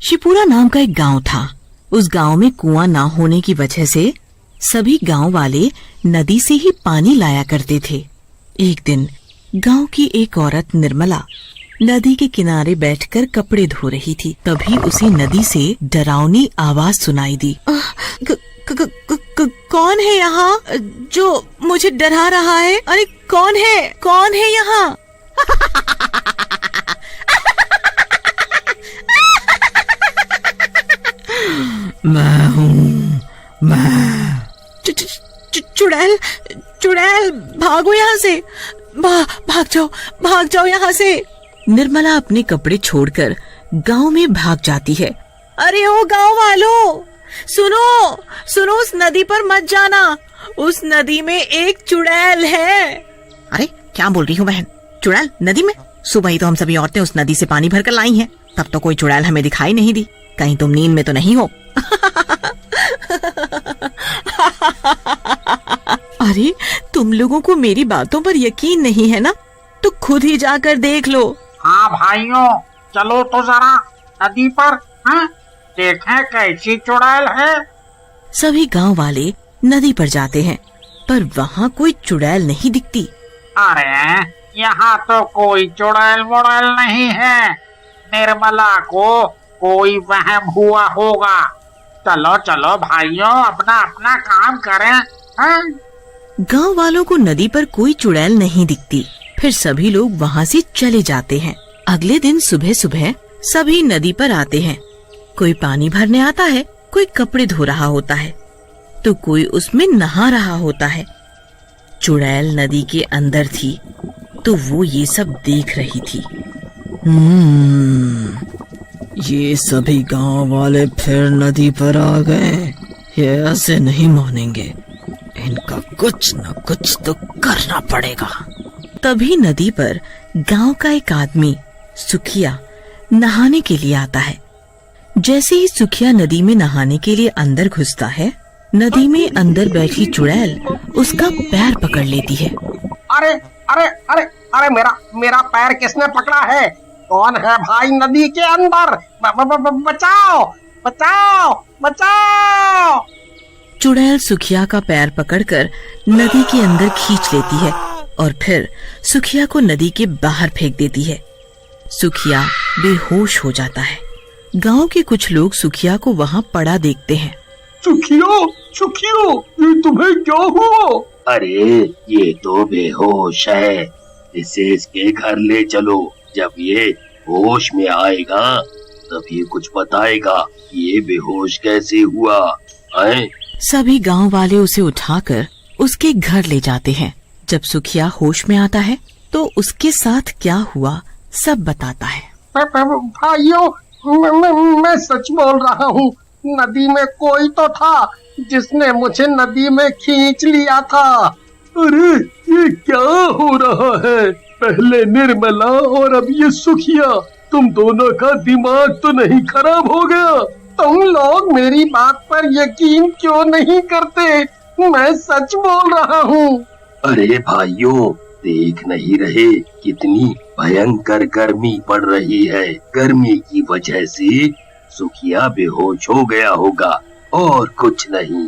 शिपुरा नाम का एक गांव था। उस गांव में कुआं ना होने की वजह से सभी गांव वाले नदी से ही पानी लाया करते थे। एक दिन गांव की एक औरत निर्मला नदी के किनारे बैठकर कपड़े धो रही थी। तभी उसे नदी से डरावनी आवाज सुनाई दी। कौन है यहाँ जो मुझे डरा रहा है? अरे कौन है यहाँ? मैं हूँ, मैं। चुड़ैल भागो यहाँ से, भाग जाओ यहाँ से। निर्मला अपने कपड़े छोड़कर गांव में भाग जाती है। अरे ओ गांव वालों, सुनो, उस नदी पर मत जाना। उस नदी में एक चुड़ैल है। अरे क्या बोल रही हो बहन? चुड़ैल नदी में? सुबह ही तो हम सभी औरतें उस नदी से पानी भरकर लाई हैं, तब तो कोई चुड़ैल हमें दिखाई नहीं दी। कहीं तुम नींद में तो नहीं हो? अरे तुम लोगों को मेरी बातों पर यकीन नहीं है ना, तो खुद ही जाकर देख लो। हाँ भाइयों, चलो तो जरा नदी पर, हाँ, देखें कैसी चुड़ैल है। सभी गांव वाले नदी पर जाते हैं, पर वहाँ कोई चुड़ैल नहीं दिखती। अरे यहाँ तो कोई चुड़ैल मुड़ैल नहीं है, निर्मला को कोई वहम हुआ होगा। चलो भाइयों, अपना अपना काम करें, हाँ? गांव वालों को नदी पर कोई चुड़ैल नहीं दिखती। फिर सभी लोग वहाँ से चले जाते हैं। अगले दिन सुबह सुबह सभी नदी पर आते हैं। कोई पानी भरने आता है, कोई कपड़े धो रहा होता है, तो कोई उसमें नहा रहा होता है। चुड़ैल नदी के अंदर थी, तो वो ये सब देख रही थी। ये सभी गांव वाले फिर नदी पर आ गए। ये ऐसे नहीं मानेंगे, इनका कुछ न कुछ तो करना पड़ेगा। तभी नदी पर गांव का एक आदमी सुखिया नहाने के लिए आता है। जैसे ही सुखिया नदी में नहाने के लिए अंदर घुसता है, नदी में अंदर बैठी चुड़ैल उसका पैर पकड़ लेती है। अरे अरे अरे अरे मेरा पैर किसने पकड़ा है? कौन है भाई नदी के अंदर? बचाओ बचाओ बचाओ! चुड़ैल सुखिया का पैर पकड़कर नदी के अंदर खींच लेती है और फिर सुखिया को नदी के बाहर फेंक देती है। सुखिया बेहोश हो जाता है। गांव के कुछ लोग सुखिया को वहाँ पड़ा देखते हैं। सुखियो, ये तुम्हें क्या हुआ? अरे ये तो बेहोश है, इसे इसके घर ले चलो। जब ये होश में आएगा तभी कुछ बताएगा कि ये बेहोश कैसे हुआ है। सभी गांव वाले उसे उठाकर उसके घर ले जाते हैं। जब सुखिया होश में आता है तो उसके साथ क्या हुआ सब बताता है। भाइयों, मैं सच बोल रहा हूँ। नदी में कोई तो था जिसने मुझे नदी में खींच लिया था। अरे ये क्या हो रहा है? पहले निर्मला और अब ये सुखिया, तुम दोनों का दिमाग तो नहीं खराब हो गया? तुम लोग मेरी बात पर यकीन क्यों नहीं करते? मैं सच बोल रहा हूँ। अरे भाइयों, देख नहीं रहे कितनी भयंकर गर्मी पड़ रही है। गर्मी की वजह से सुखिया बेहोश हो गया होगा और कुछ नहीं।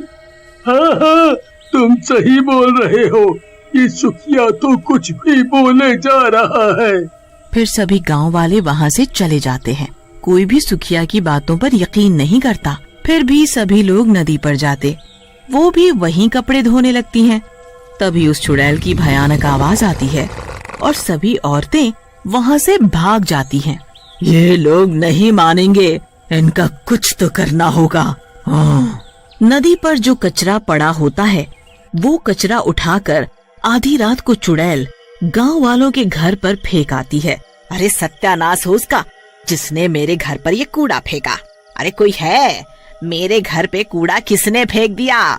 हाँ, तुम सही बोल रहे हो। ये सुखिया तो कुछ भी बोले जा रहा है। फिर सभी गांव वाले वहाँ से चले जाते हैं। कोई भी सुखिया की बातों पर यकीन नहीं करता। फिर भी सभी लोग नदी पर जाते, वो भी वहीं कपड़े धोने लगती हैं। तभी उस चुड़ैल की भयानक आवाज आती है और सभी औरतें वहाँ से भाग जाती हैं। ये लोग नहीं मानेंगे, इनका कुछ तो करना होगा। हाँ। नदी पर जो कचरा पड़ा होता है, वो कचरा उठाकर आधी रात को चुड़ैल गांव वालों के घर पर फेंक आती है। अरे सत्यानाश हो उसका, जिसने मेरे घर पर ये कूड़ा फेंका। अरे कोई है? मेरे घर पे कूड़ा किसने फेंक दिया?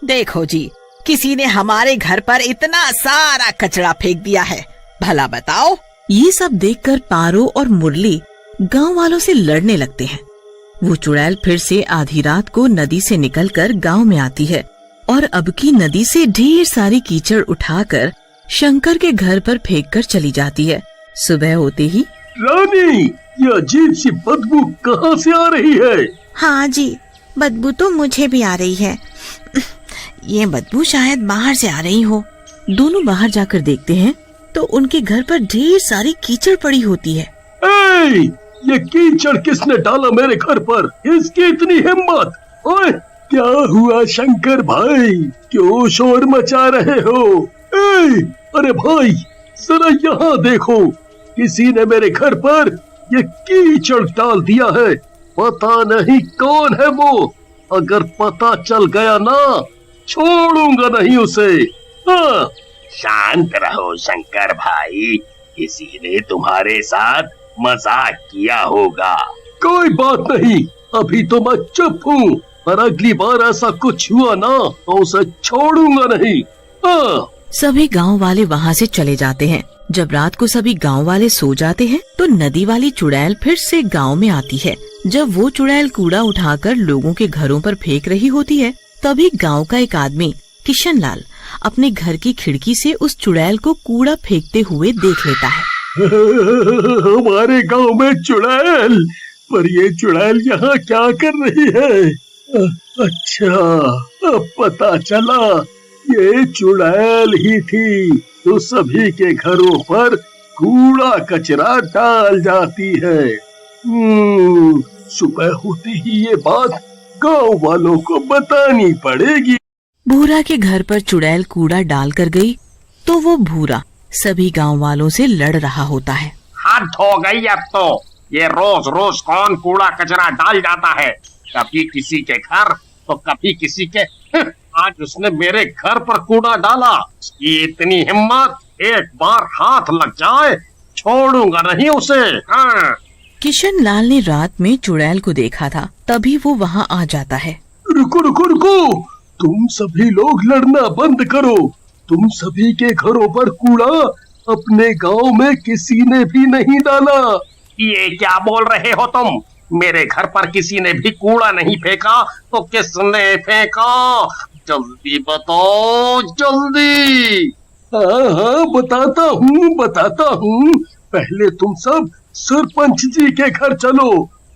देखो जी, किसी ने हमारे घर पर इतना सारा कचरा फेंक दिया है, भला बताओ। ये सब देखकर पारो और मुरली गांव वालों से लड़ने लगते हैं। वो चुड़ैल फिर से आधी रात को नदी से निकलकर गांव में आती है और अब की नदी से ढेर सारी कीचड़ उठाकर शंकर के घर पर फेंक कर चली जाती है। सुबह होते ही रानी, ये अजीब सी बदबू कहाँ से आ रही है? हाँ जी, बदबू तो मुझे भी आ रही है। ये बदबू शायद बाहर से आ रही हो। दोनों बाहर जाकर देखते हैं तो उनके घर पर ढेर सारी कीचड़ पड़ी होती है। ए, ये कीचड़ किसने डाला मेरे घर पर? इसकी इतनी हिम्मत! ओए, क्या हुआ शंकर भाई, क्यों शोर मचा रहे हो? ए, अरे भाई जरा यहाँ देखो, किसी ने मेरे घर पर ये कीचड़ डाल दिया है। पता नहीं कौन है वो, अगर पता चल गया ना छोड़ूंगा नहीं उसे। हाँ। शांत रहो शंकर भाई, किसी ने तुम्हारे साथ मजाक किया होगा। कोई बात नहीं, अभी तो मैं चुप हूँ, पर अगली बार ऐसा कुछ हुआ ना तो उसे छोड़ूंगा नहीं। हाँ। सभी गांव वाले वहाँ से चले जाते हैं। जब रात को सभी गांव वाले सो जाते हैं तो नदी वाली चुड़ैल फिर से गांव में आती है। जब वो चुड़ैल कूड़ा उठाकर लोगों के घरों पर फेंक रही होती है, तभी गांव का एक आदमी किशन लाल अपने घर की खिड़की से उस चुड़ैल को कूड़ा फेंकते हुए देख लेता है। हमारे गांव में चुड़ैल, पर ये चुड़ैल यहाँ क्या कर रही है? अच्छा, अब पता चला, ये चुड़ैल ही थी तो सभी के घरों पर कूड़ा कचरा डाल जाती है। सुबह होते ही ये बात गांव वालों को बतानी पड़ेगी। भूरा के घर पर चुड़ैल कूड़ा डाल कर गई तो वो भूरा सभी गांव वालों से लड़ रहा होता है। हद हो गई अब तो, ये रोज रोज कौन कूड़ा कचरा डाल जाता है, कभी किसी के घर तो कभी किसी के। आज उसने मेरे घर पर कूड़ा डाला, उसकी इतनी हिम्मत, एक बार हाथ लग जाए छोड़ूंगा नहीं उसे। हाँ। किशन लाल ने रात में चुड़ैल को देखा था, तभी वो वहाँ आ जाता है। रुको रुको रुको, तुम सभी लोग लड़ना बंद करो। तुम सभी के घरों पर कूड़ा अपने गांव में किसी ने भी नहीं डाला। ये क्या बोल रहे हो तुम? मेरे घर पर किसी ने भी कूड़ा नहीं फेंका तो किसने फेंका? जल्दी बताओ जल्दी। हाँ हाँ, बताता हूँ। पहले तुम सब सरपंच जी के घर चलो,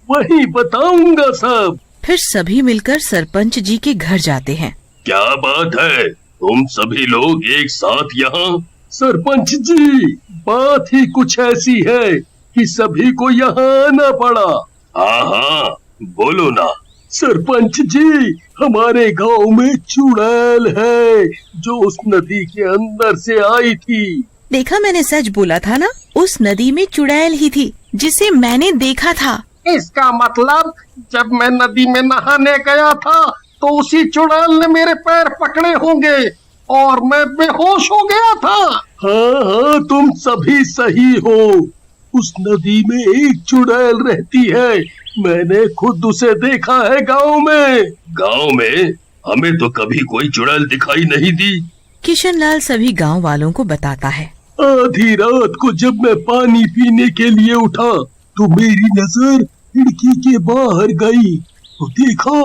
वही बताऊंगा सब। फिर सभी मिलकर सरपंच जी के घर जाते हैं। क्या बात है, तुम सभी लोग एक साथ यहाँ? सरपंच जी, बात ही कुछ ऐसी है कि सभी को यहाँ आना पड़ा। हाँ हाँ, बोलो ना। सरपंच जी, हमारे गांव में चुड़ैल है जो उस नदी के अंदर से आई थी। देखा, मैंने सच बोला था ना, उस नदी में चुड़ैल ही थी जिसे मैंने देखा था। इसका मतलब जब मैं नदी में नहाने गया था तो उसी चुड़ैल ने मेरे पैर पकड़े होंगे और मैं बेहोश हो गया था। हाँ हाँ, तुम सभी सही हो। उस नदी में एक चुड़ैल रहती है, मैंने खुद उसे देखा है गांव में। गांव में? हमें तो कभी कोई चुड़ैल दिखाई नहीं दी। किशन लाल सभी गांव वालों को बताता है। आधी रात को जब मैं पानी पीने के लिए उठा तो मेरी नजर खिड़की के बाहर गई तो देखा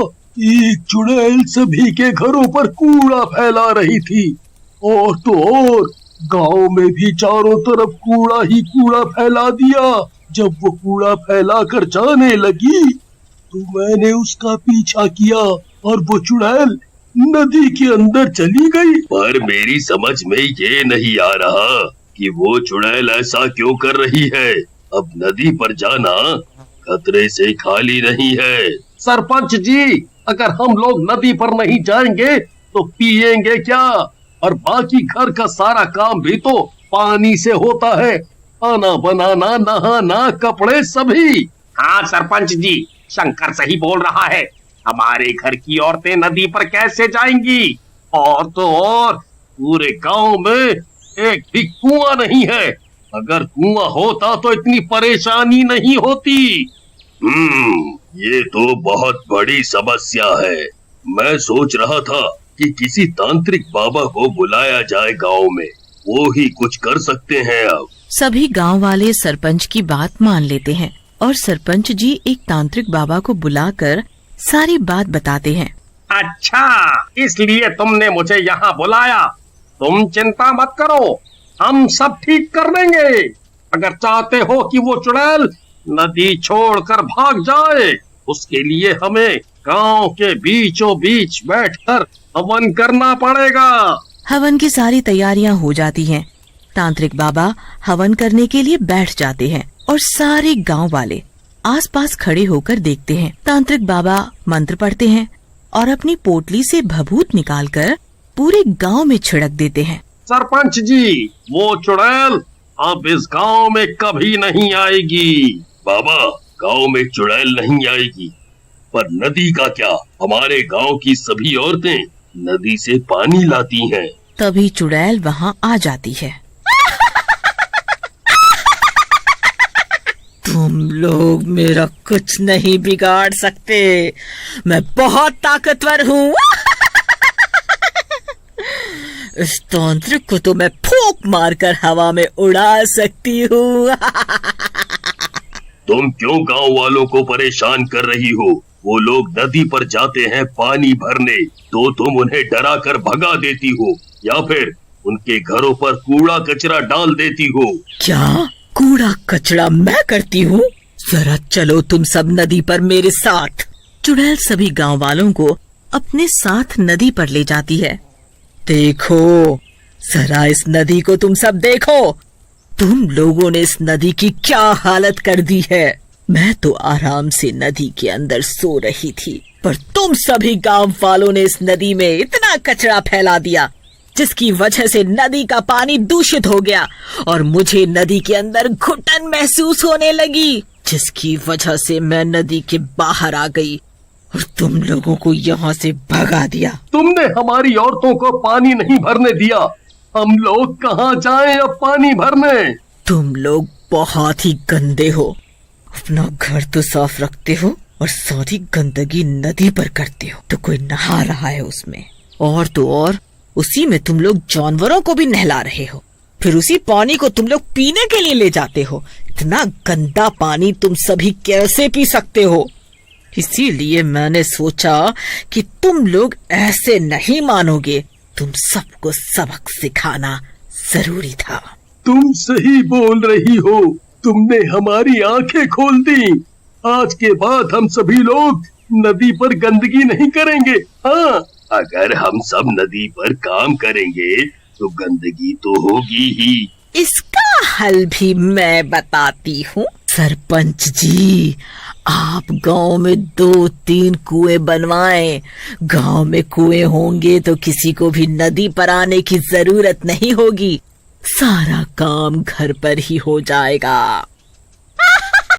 एक चुड़ैल सभी के घरों पर कूड़ा फैला रही थी। और तो और गांव में भी चारों तरफ कूड़ा ही कूड़ा फैला दिया। जब वो कूड़ा फैला कर जाने लगी तो मैंने उसका पीछा किया और वो चुड़ैल नदी के अंदर चली गई। पर मेरी समझ में ये नहीं आ रहा कि वो चुड़ैल ऐसा क्यों कर रही है। अब नदी पर जाना खतरे से खाली नहीं है। सरपंच जी, अगर हम लोग नदी पर नहीं जाएंगे तो पिएंगे क्या? और बाकी घर का सारा काम भी तो पानी से होता है, खाना बनाना, नहाना, कपड़े सभी। हाँ सरपंच जी, शंकर सही बोल रहा है, हमारे घर की औरतें नदी पर कैसे जाएंगी? और तो और पूरे गांव में एक भी कुआं नहीं है, अगर कुआं होता तो इतनी परेशानी नहीं होती। ये तो बहुत बड़ी समस्या है। मैं सोच रहा था कि किसी तांत्रिक बाबा को बुलाया जाए गांव में, वो ही कुछ कर सकते हैं। अब सभी गांव वाले सरपंच की बात मान लेते हैं और सरपंच जी एक तांत्रिक बाबा को बुलाकर सारी बात बताते हैं। अच्छा, इसलिए तुमने मुझे यहाँ बुलाया। तुम चिंता मत करो, हम सब ठीक कर देंगे। अगर चाहते हो कि वो चुड़ैल नदी छोड़कर भाग जाए, उसके लिए हमें गांव के बीचों बीच बैठकर हवन करना पड़ेगा। हवन की सारी तैयारियां हो जाती हैं। तांत्रिक बाबा हवन करने के लिए बैठ जाते हैं और सारे गांव वाले आसपास खड़े होकर देखते हैं। तांत्रिक बाबा मंत्र पढ़ते हैं और अपनी पोटली से भभूत निकालकर पूरे गांव में छिड़क देते हैं। सरपंच जी, वो चुड़ैल अब इस गांव में कभी नहीं आएगी। बाबा, गांव में चुड़ैल नहीं आएगी, पर नदी का क्या? हमारे गांव की सभी औरतें नदी से पानी लाती हैं। तभी चुड़ैल वहाँ आ जाती है। तुम लोग मेरा कुछ नहीं बिगाड़ सकते, मैं बहुत ताकतवर हूँ। इस तांत्रिक को तो मैं फूंक मारकर हवा में उड़ा सकती हूँ। तुम क्यों गांव वालों को परेशान कर रही हो? वो लोग नदी पर जाते हैं पानी भरने, तो तुम उन्हें डरा कर भगा देती हो या फिर उनके घरों पर कूड़ा कचरा डाल देती हो। क्या कूड़ा कचरा मैं करती हूँ? जरा चलो तुम सब नदी पर मेरे साथ। चुड़ैल सभी गांव वालों को अपने साथ नदी पर ले जाती है। देखो, जरा इस नदी को तुम सब देखो। तुम लोगों ने इस नदी की क्या हालत कर दी है। मैं तो आराम से नदी के अंदर सो रही थी, पर तुम सभी गांव वालों ने इस नदी में इतना कचरा फैला दिया, जिसकी वजह से नदी का पानी दूषित हो गया और मुझे नदी के अंदर घुटन महसूस होने लगी, जिसकी वजह से मैं नदी के बाहर आ गई और तुम लोगों को यहाँ से भगा दिया। तुमने हमारी औरतों को पानी नहीं भरने दिया, हम लोग कहाँ जाएं अब पानी भरने? तुम लोग बहुत ही गंदे हो। अपना घर तो साफ रखते हो और सारी गंदगी नदी पर करते हो, तो कोई नहा रहा है उसमें। और तो और उसी में तुम लोग जानवरों को भी नहला रहे हो, फिर उसी पानी को तुम लोग पीने के लिए ले जाते हो। इतना गंदा पानी तुम सभी कैसे पी सकते हो? इसीलिए मैंने सोचा कि तुम लोग ऐसे नहीं मानोगे, तुम सबको सबक सिखाना जरूरी था। तुम सही बोल रही हो, तुमने हमारी आंखें खोल दी। आज के बाद हम सभी लोग नदी पर गंदगी नहीं करेंगे। हाँ, अगर हम सब नदी पर काम करेंगे तो गंदगी तो होगी ही। इसका हल भी मैं बताती हूँ। सरपंच जी, आप गांव में 2-3 कुएं बनवाएं। गांव में कुएं होंगे तो किसी को भी नदी पर आने की जरूरत नहीं होगी, सारा काम घर पर ही हो जाएगा।